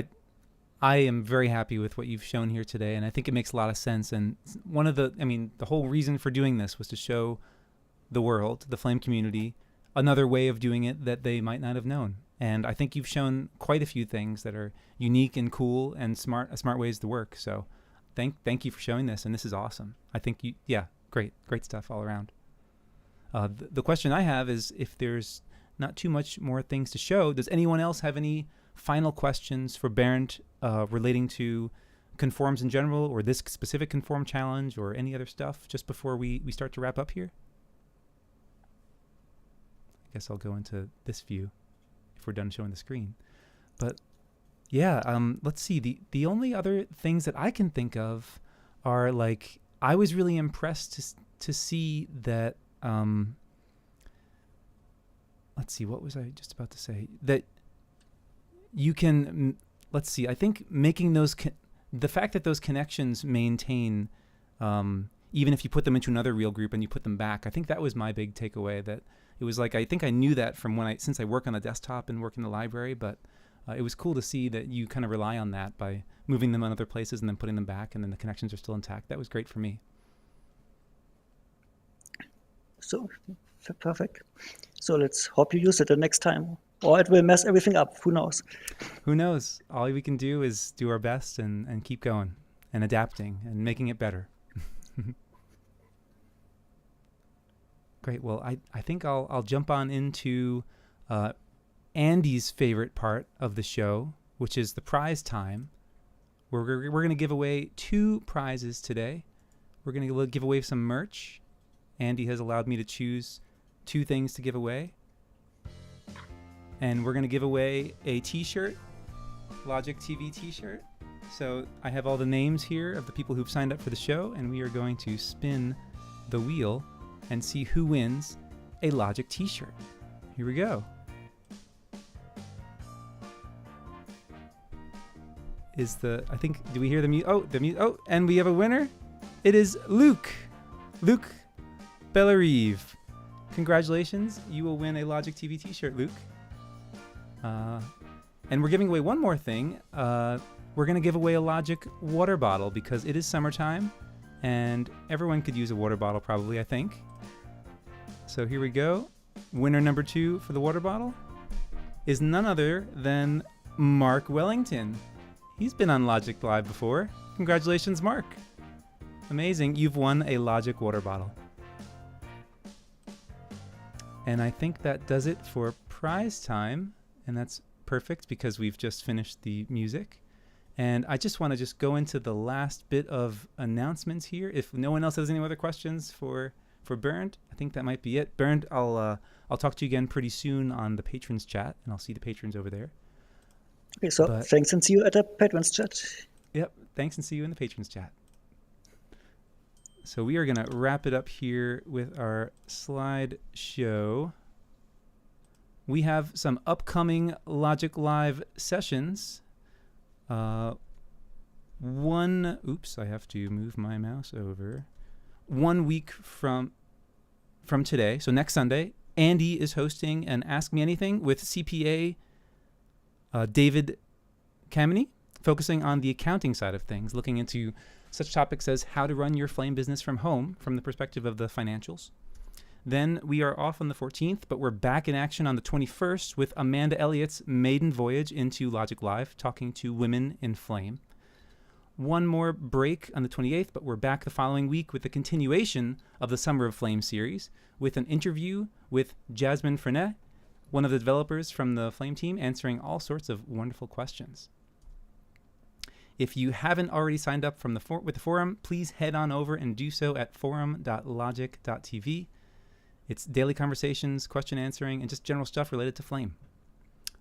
I am very happy with what you've shown here today, and I think it makes a lot of sense. And the whole reason for doing this was to show the world, the Flame community, another way of doing it that they might not have known. And I think you've shown quite a few things that are unique and cool and smart ways to work. So thank you for showing this, and this is awesome. I think great stuff all around. The question I have is, if there's not too much more things to show, does anyone else have any final questions for Bernd relating to conforms in general, or this specific conform challenge, or any other stuff, just before we start to wrap up here? I guess I'll go into this view if we're done showing the screen. But yeah, let's see. The only other things that I can think of are, like, I was really impressed to see that, let's see, what was I just about to say? That you can, let's see, I think making those, the fact that those connections maintain, even if you put them into another real group and you put them back, I think that was my big takeaway. That it was like, I think I knew that from since I work on the desktop and work in the library, but it was cool to see that you kind of rely on that by moving them on other places and then putting them back, and then the connections are still intact. That was great for me. So, perfect. So let's hope you use it the next time, or it will mess everything up. Who knows? Who knows? All we can do is do our best and keep going and adapting and making it better. Great. Well, I think I'll jump on into Andy's favorite part of the show, which is the prize time. We're going to give away 2 prizes today. We're going to give away some merch. Andy has allowed me to choose 2 things to give away. And we're going to give away a t-shirt, Logik TV t-shirt. So I have all the names here of the people who've signed up for the show, and we are going to spin the wheel and see who wins a Logik t-shirt. Here we go. Do we hear the mute? Oh, and we have a winner. It is Luke Bellarive. Congratulations. You will win a Logik TV t-shirt, Luke. And we're giving away one more thing. We're going to give away a Logik water bottle because it is summertime and everyone could use a water bottle probably, I think. So here we go. Winner number 2 for the water bottle is none other than Mark Wellington. He's been on Logik Live before. Congratulations, Mark. Amazing. You've won a Logik water bottle. And I think that does it for prize time. And that's perfect because we've just finished the music. And I just want to go into the last bit of announcements here. If no one else has any other questions for Bernd, I think that might be it. Bernd, I'll talk to you again pretty soon on the patrons chat, and I'll see the patrons over there. Okay, so thanks, and see you at the patrons chat. Yep, thanks, and see you in the patrons chat. So we are going to wrap it up here with our slideshow. We have some upcoming Logik Live sessions. I have to move my mouse over. 1 week from today, so next Sunday, Andy is hosting an Ask Me Anything with CPA David Kameny, focusing on the accounting side of things, looking into such topics as how to run your flame business from home from the perspective of the financials. Then we are off on the 14th, but we're back in action on the 21st with Amanda Elliott's maiden voyage into Logik Live, talking to women in flame. One more break on the 28th, but we're back the following week with the continuation of the Summer of Flame series with an interview with Jasmine Frenet, one of the developers from the Flame team, answering all sorts of wonderful questions. If you haven't already signed up with the forum, please head on over and do so at forum.logik.tv. It's daily conversations, question answering, and just general stuff related to Flame.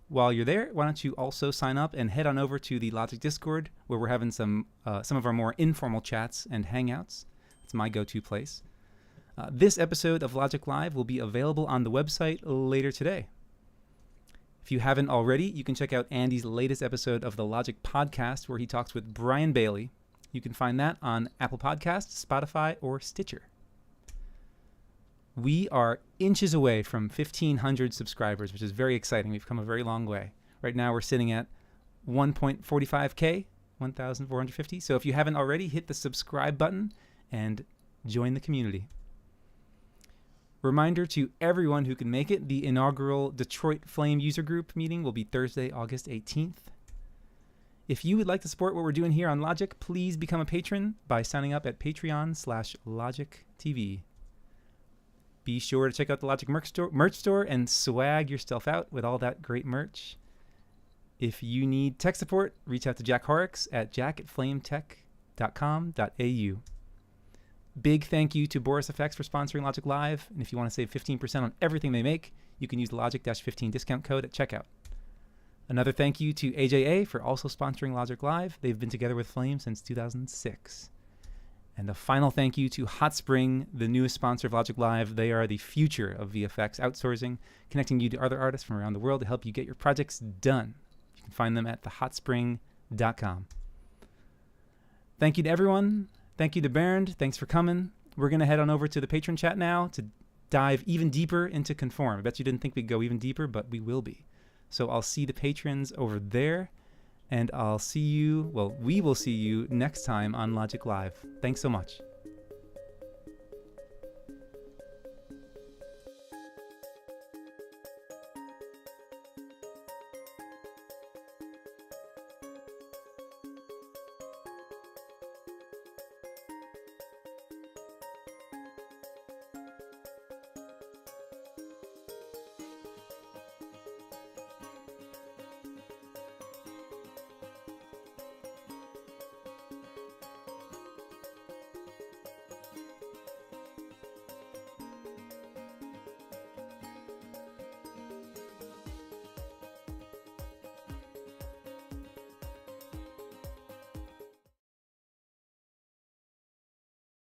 While you're there, why don't you also sign up and head on over to the Logik Discord, where we're having some of our more informal chats and hangouts. It's my go-to place. This episode of Logic Live will be available on the website later today. If you haven't already, you can check out Andy's latest episode of the Logic Podcast, where he talks with Brian Bailey. You can find that on Apple Podcasts, Spotify, or Stitcher. We are inches away from 1,500 subscribers, which is very exciting. We've come a very long way. Right now we're sitting at 1.45K, 1,450. So if you haven't already, hit the subscribe button and join the community. Reminder to everyone who can make it, the inaugural Detroit Flame user group meeting will be Thursday, August 18th. If you would like to support what we're doing here on Logic, please become a patron by signing up at patreon.com/LogicTV. Be sure to check out the Logic merch store and swag yourself out with all that great merch. If you need tech support, reach out to Jack Horrocks at jack@flametech.com.au. Big thank you to Boris FX for sponsoring Logic Live. And if you want to save 15% on everything they make, you can use the Logic-15 discount code at checkout. Another thank you to AJA for also sponsoring Logic Live. They've been together with Flame since 2006. And a final thank you to Hot Spring, the newest sponsor of Logic Live. They are the future of VFX outsourcing, connecting you to other artists from around the world to help you get your projects done. You can find them at thehotspring.com. Thank you to everyone. Thank you to Bernd. Thanks for coming. We're going to head on over to the patron chat now to dive even deeper into Conform. I bet you didn't think we'd go even deeper, but we will be. So I'll see the patrons over there, and we will see you next time on Logic Live. Thanks so much.